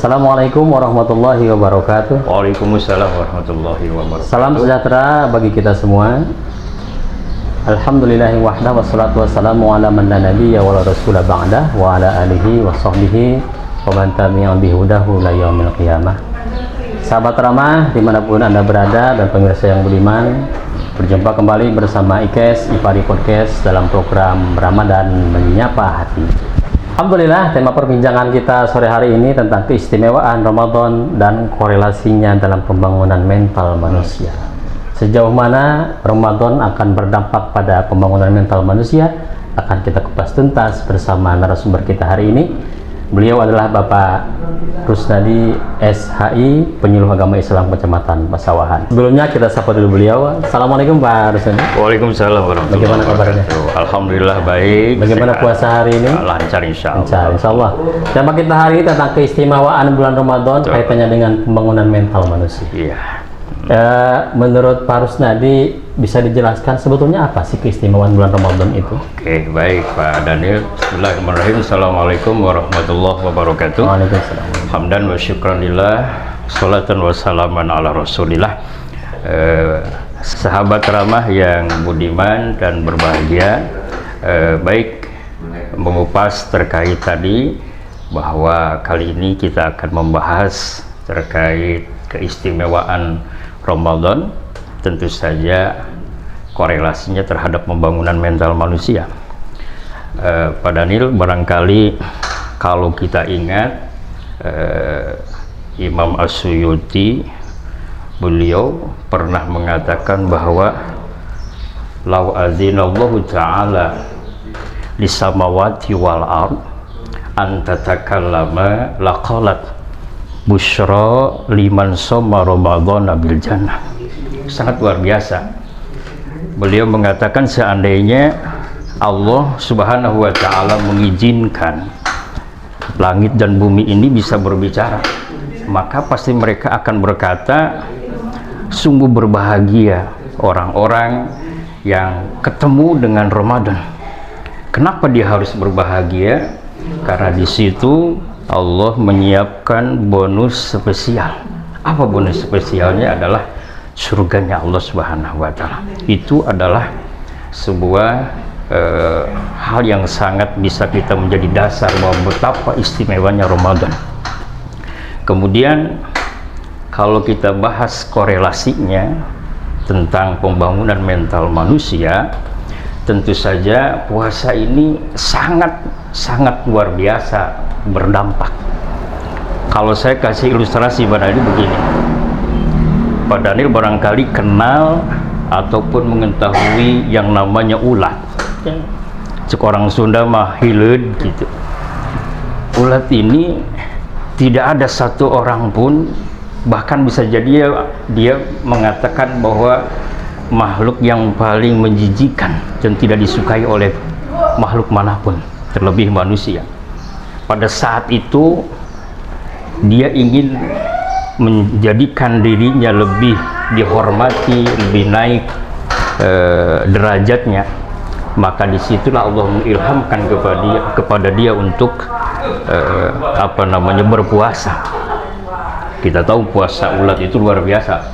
Assalamualaikum warahmatullahi wabarakatuh. Waalaikumsalam warahmatullahi wabarakatuh. Salam sejahtera bagi kita semua. Alhamdulillahi wahda wassalatu wassalamu ala man la nabiyya wa la rasula ba'dah wa ala alihi wa sahbihi wa man tabi'a bihudahu la yaumil qiyamah. Sahabat ramah dimanapun Anda berada dan pemirsa yang budiman, berjumpa kembali bersama IKES Ipari Podcast dalam program Ramadan Menyapa Hati. Alhamdulillah, tema perbincangan kita sore hari ini tentang keistimewaan Ramadan dan korelasinya dalam pembangunan mental manusia. Sejauh mana Ramadan akan berdampak pada pembangunan mental manusia akan kita kupas tuntas bersama narasumber kita hari ini. Beliau adalah Bapak Rusnadi SHI, penyuluh agama Islam Kecamatan Pasawahan. Sebelumnya kita sapa dulu beliau. Assalamualaikum Pak Rusnadi. Waalaikumsalam warahmatullahi Bagaimana kabarnya? wabarakatuh. Alhamdulillah baik. Bagaimana sehat. puasa hari ini? Lancar insyaallah. Lancar, insyaallah. Tema kita hari ini tentang keistimewaan bulan Ramadan kaitannya dengan pembangunan mental manusia. Iya. Menurut Pak Rusnadi, bisa dijelaskan sebetulnya apa sih keistimewaan bulan Ramadan itu? Oke, baik Pak Daniel. Bismillahirrahmanirrahim. Assalamualaikum warahmatullahi wabarakatuh. Waalaikumsalam. Hamdan wa syukranillah, salatan wa salaman ala rasulillah. Sahabat ramah yang budiman dan berbahagia, baik mengupas terkait tadi bahwa kali ini kita akan membahas terkait keistimewaan Ramadan, tentu saja korelasinya terhadap pembangunan mental manusia. Pak Daniel, barangkali kalau kita ingat Imam As-Suyuti, beliau pernah mengatakan bahwa lau azinallahu ta'ala lisamawati wal ard antatakallama laqalat busyra liman soma Ramadan bil jannah. Sangat luar biasa. Beliau mengatakan seandainya Allah Subhanahu wa taala mengizinkan langit dan bumi ini bisa berbicara, maka pasti mereka akan berkata, sungguh berbahagia orang-orang yang ketemu dengan Ramadan. Kenapa dia harus berbahagia? Karena di situ Allah menyiapkan bonus spesial. Apa bonus spesialnya? Adalah surganya Allah Subhanahu wa taala. Itu adalah sebuah hal yang sangat bisa kita menjadi dasar bahwa betapa istimewanya Ramadan. Kemudian kalau kita bahas korelasinya tentang pembangunan mental manusia, tentu saja puasa ini sangat luar biasa berdampak. Kalau saya kasih ilustrasi pada ini begini, Pak Daniel barangkali kenal ataupun mengetahui yang namanya ulat. Seorang Sunda mah hileud gitu. Ulat ini tidak ada satu orang pun, bahkan bisa jadi dia mengatakan bahwa makhluk yang paling menjijikan dan tidak disukai oleh makhluk manapun, terlebih manusia. Pada saat itu dia ingin menjadikan dirinya lebih dihormati, lebih naik derajatnya, maka disitulah Allah mengilhamkan kepada dia untuk berpuasa. Kita tahu puasa ulat itu luar biasa,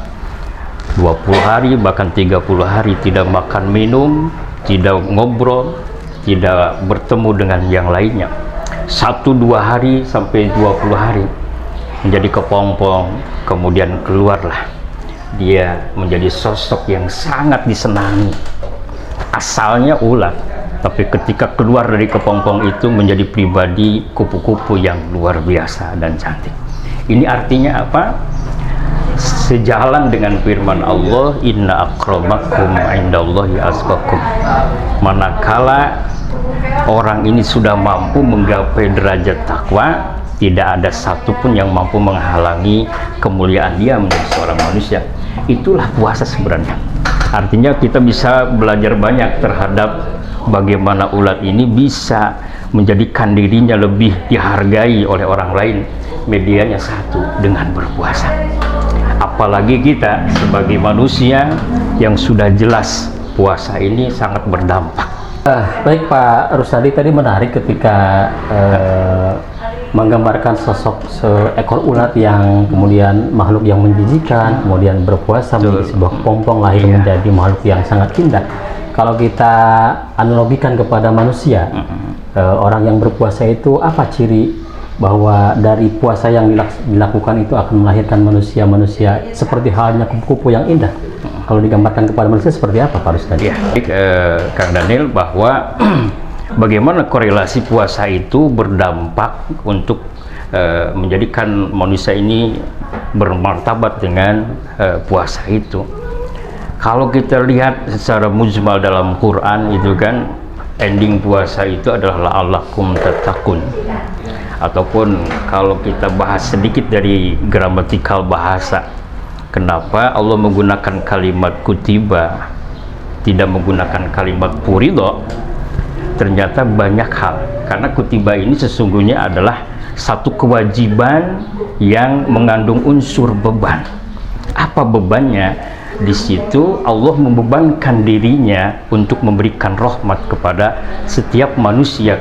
20 hari bahkan 30 hari tidak makan minum, tidak ngobrol, tidak bertemu dengan yang lainnya. 1-2 hari sampai 20 hari menjadi kepompong, kemudian keluarlah dia menjadi sosok yang sangat disenangi. Asalnya ulat, tapi ketika keluar dari kepompong itu menjadi pribadi kupu-kupu yang luar biasa dan cantik. Ini artinya apa? Sejalan dengan firman Allah, inna akramakum indallahi atqakum. Manakala orang ini sudah mampu menggapai derajat takwa, tidak ada satupun yang mampu menghalangi kemuliaan dia menjadi seorang manusia. Itulah puasa sebenarnya. Artinya kita bisa belajar banyak terhadap bagaimana ulat ini bisa menjadikan dirinya lebih dihargai oleh orang lain. Medianya satu, dengan berpuasa. Apalagi kita sebagai manusia yang sudah jelas puasa ini sangat berdampak. Baik Pak Rusnadi, tadi menarik ketika menggambarkan sosok seekor ulat yang kemudian makhluk yang menjijikan, kemudian berpuasa menjadi sebuah kepompong, lahir menjadi makhluk yang sangat indah. Kalau kita analogikan kepada manusia, orang yang berpuasa itu apa ciri bahwa dari puasa yang dilakukan itu akan melahirkan manusia-manusia seperti halnya kupu-kupu yang indah? Kalau digambarkan kepada manusia seperti apa Pak Rusdi? Ya, Kang Daniel, bahwa bagaimana korelasi puasa itu berdampak untuk menjadikan manusia ini bermartabat dengan puasa itu. Kalau kita lihat secara mujmal dalam Quran itu kan, ending puasa itu adalah la'allakum tattaqun. Ataupun kalau kita bahas sedikit dari gramatikal bahasa, kenapa Allah menggunakan kalimat kutiba, tidak menggunakan kalimat furido? Ternyata banyak hal, karena kutiba ini sesungguhnya adalah satu kewajiban yang mengandung unsur beban. Apa bebannya? Di situ Allah membebankan dirinya untuk memberikan rahmat kepada setiap manusia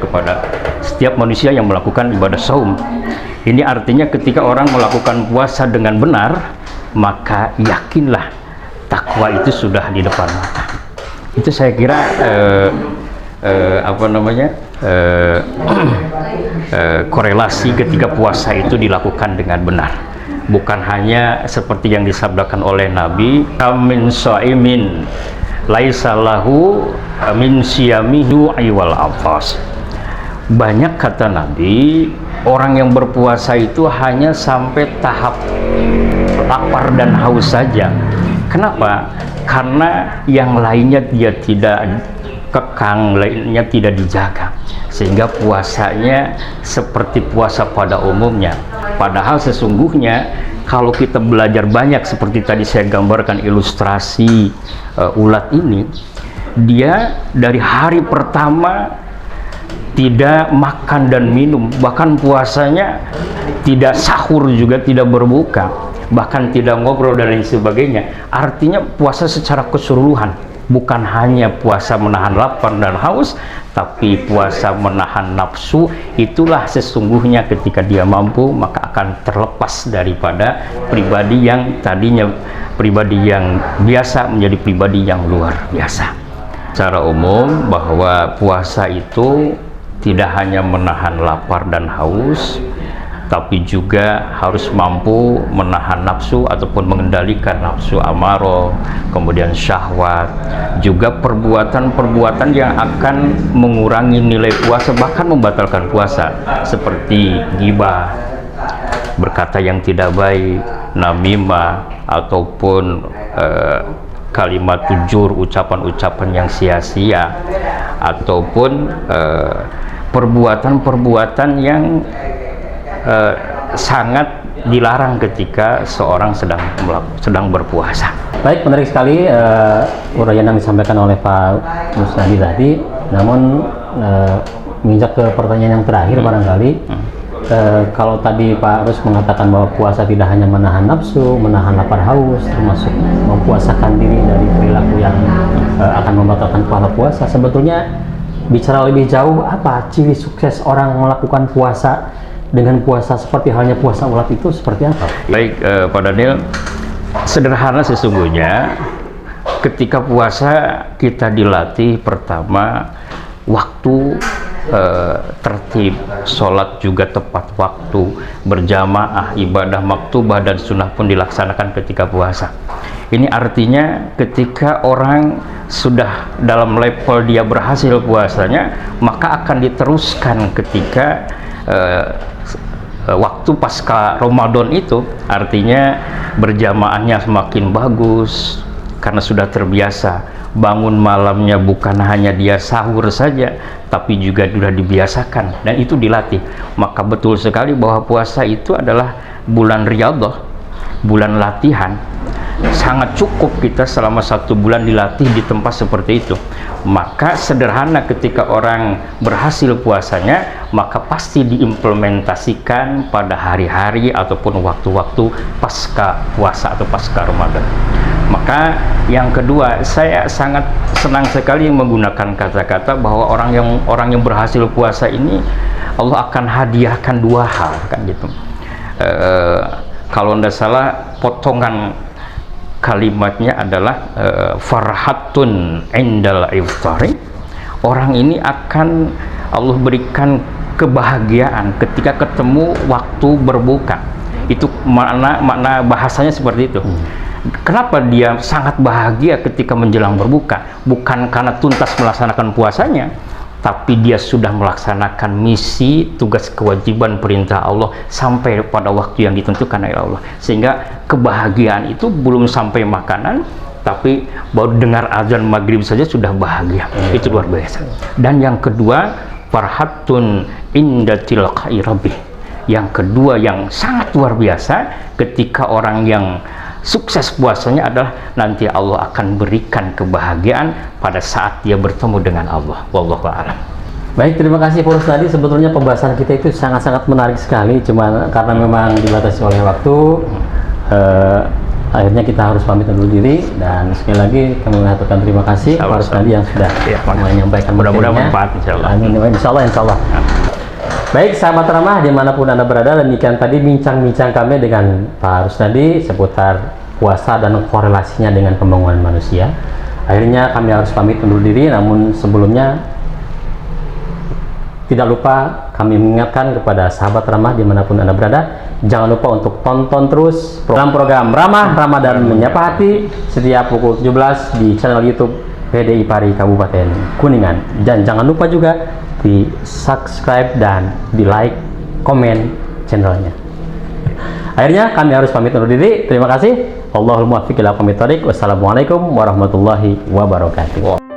yang melakukan ibadah saum. Ini artinya ketika orang melakukan puasa dengan benar, maka yakinlah takwa itu sudah di depan mata. Itu saya kira korelasi ketika puasa itu dilakukan dengan benar. Bukan hanya seperti yang disabdakan oleh Nabi, min shaimin laisa lahu min siyamihi wal afas. Banyak kata Nabi, orang yang berpuasa itu hanya sampai tahap lapar dan haus saja. Kenapa? Karena yang lainnya dia tidak kekang, lainnya tidak dijaga, sehingga puasanya seperti puasa pada umumnya. Padahal sesungguhnya kalau kita belajar banyak, seperti tadi saya gambarkan ilustrasi ulat ini, dia dari hari pertama tidak makan dan minum, bahkan puasanya tidak sahur juga, tidak berbuka, bahkan tidak ngobrol dan lain sebagainya. Artinya puasa secara keseluruhan, bukan hanya puasa menahan lapar dan haus, tapi puasa menahan nafsu. Itulah sesungguhnya ketika dia mampu, maka akan terlepas daripada pribadi yang tadinya pribadi yang biasa menjadi pribadi yang luar biasa. Secara umum bahwa puasa itu tidak hanya menahan lapar dan haus, tapi juga harus mampu menahan nafsu ataupun mengendalikan nafsu amarah, kemudian syahwat, juga perbuatan-perbuatan yang akan mengurangi nilai puasa, bahkan membatalkan puasa, seperti ghibah, berkata yang tidak baik, namimah, ataupun kalimat tujur, ucapan-ucapan yang sia-sia, ataupun perbuatan-perbuatan yang sangat dilarang ketika seorang sedang berpuasa. Baik, menarik sekali uraian yang disampaikan oleh Pak Rusdi tadi. Namun menginjak ke pertanyaan yang terakhir, barangkali kalau tadi Pak Rus mengatakan bahwa puasa tidak hanya menahan nafsu, menahan lapar haus, termasuk mempuasakan diri dari perilaku yang akan membatalkan pahala puasa. Sebetulnya bicara lebih jauh, apa ciri sukses orang melakukan puasa dengan puasa seperti halnya puasa ulat itu seperti apa? Baik, Pak Daniel, sederhana sesungguhnya. Ketika puasa kita dilatih pertama waktu tertib, sholat juga tepat waktu, berjamaah, ibadah maktubah dan sunnah pun dilaksanakan ketika puasa. Ini artinya ketika orang sudah dalam level dia berhasil puasanya, maka akan diteruskan ketika waktu pasca Ramadan itu, artinya berjamaahnya semakin bagus karena sudah terbiasa. Bangun malamnya bukan hanya dia sahur saja, tapi juga sudah dibiasakan dan itu dilatih. Maka betul sekali bahwa puasa itu adalah bulan riyadhah, bulan latihan. Sangat cukup kita selama 1 bulan dilatih di tempat seperti itu. Maka sederhana ketika orang berhasil puasanya, maka pasti diimplementasikan pada hari-hari ataupun waktu-waktu pasca puasa atau pasca Ramadan. Maka yang kedua, saya sangat senang sekali menggunakan kata-kata bahwa orang yang berhasil puasa ini Allah akan hadiahkan dua hal, kan gitu. Kalau tidak salah potongan kalimatnya adalah farhatun indal iftari. Orang ini akan Allah berikan kebahagiaan ketika ketemu waktu berbuka. Itu makna bahasanya seperti itu. Kenapa dia sangat bahagia ketika menjelang berbuka? Bukan karena tuntas melaksanakan puasanya, tapi dia sudah melaksanakan misi, tugas, kewajiban, perintah Allah sampai pada waktu yang ditentukan oleh Allah. Sehingga kebahagiaan itu belum sampai makanan, tapi baru dengar azan maghrib saja sudah bahagia. Itu luar biasa. Dan yang kedua, farhatun inda tilqa'i rabbih. Yang kedua yang sangat luar biasa, ketika orang yang sukses puasanya adalah nanti Allah akan berikan kebahagiaan pada saat dia bertemu dengan Allah. Wallahu a'lam. Baik, terima kasih Pak Rusnadi. Sebetulnya pembahasan kita itu sangat-sangat menarik sekali, cuma karena memang dibatasi oleh waktu, akhirnya kita harus pamit undur diri. Dan sekali lagi kami mengaturkan terima kasih Pak Rusnadi yang sudah menyampaikan. Mudah-mudahan bermanfaat, insyaallah. Amin, insyaallah. Baik sahabat ramah dimanapun Anda berada, demikian tadi bincang-bincang kami dengan Pak Rusnadi seputar puasa dan korelasinya dengan pembangunan manusia. Akhirnya kami harus pamit undur diri, namun sebelumnya tidak lupa kami mengingatkan kepada sahabat ramah dimanapun Anda berada, jangan lupa untuk tonton terus program Ramah Ramadan Menyapa Hati setiap pukul 17 di channel YouTube PDI Pari Kabupaten Kuningan. Dan jangan lupa juga di subscribe dan di like, komen channelnya. Akhirnya kami harus pamit undur diri. Terima kasih. Allahul muwaffiq ila aqwamit thoriq. Wassalamualaikum warahmatullahi wabarakatuh.